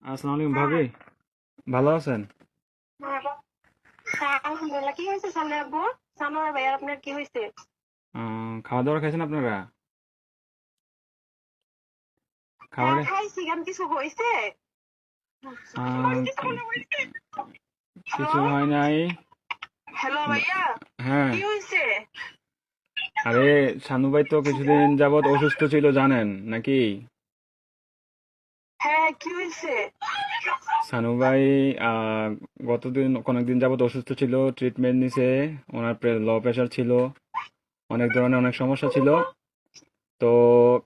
আসসালামু আলাইকুম ভাবি, ভালো আছেন? হ্যাঁ, আলহামদুলিল্লাহ। কি হয়েছে সামনে আব্বু? সানোয়ার ভাই আর আপনার কি হয়েছে? খাওয়া দাওয়া খাইছেন আপনারা? হ্যাঁ খাবারে খাইছি, কেন কিছু হয়েছে? কি- কিছু হয় নাই। হ্যালো ভাইয়া, হ্যাঁ, কি হয়েছে? আরে শানু ভাই তো কিছুদিন যাবত অসুস্থ ছিল জানেন নাকি? হ্যাঁ, কি হয়েছে? শানু ভাই অনেকদিন যাবত অসুস্থ ছিল, ট্রিটমেন্ট নিছে। ওনার লো প্রেশার ছিল, অনেক ধরনের অনেক সমস্যা ছিল। তো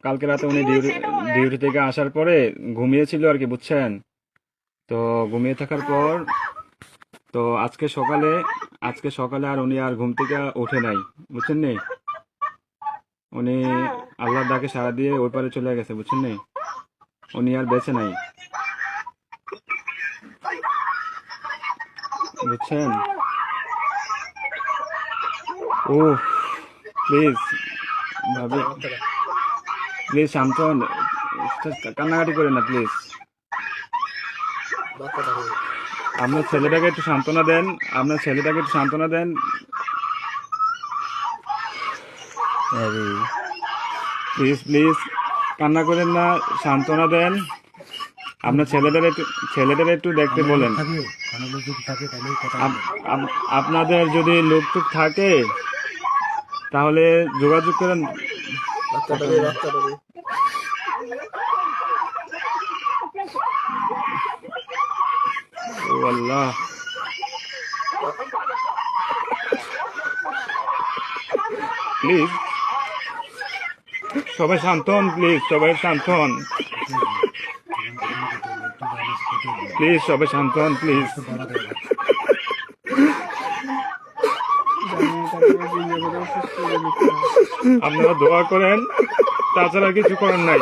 কালকে রাতে কি উনি হয়েছে এটা বলেন। ডিউটি থেকে আসার পরে ঘুমিয়েছিল আর কি, বুঝছেন? তো ঘুমিয়ে থাকার হ্যাঁ। পর তো আজকে সকালে আর উনি আর ঘুম থেকে ওঠে নাই, বুঝছেন নি? উনি হ্যাঁ। আল্লাহর ডাকে সাড়া দিয়ে ওই পারে চলে গেছে, বুঝছেন নি? উনি আর বেঁচে নাই, বুঝছেন? ও প্লিজ ভাবি, প্লিজ শান্ত হন, কান্নাকাটি করেন না প্লিজ। আপনার ছেলেটাকে একটু সান্ত্বনা দেন, আপনার ছেলেটাকে একটু সান্ত্বনা দেন। প্লিজ প্লিজ কান্না করেন না, সান্ত্বনা দেন। আপনার ছেলেদের একটু দেখতে বলেন। আপনাদের যদি লোক টুক থাকে তাহলে যোগাযোগ করেন। ও আল্লাহ, প্লিজ সবাই শান্ত হন, প্লিজ সবাই শান্ত হন, প্লিজ সবাই শান্ত হন, প্লিজ। আপনারা দোয়া করেন, তাছাড়া কিছু করার নাই।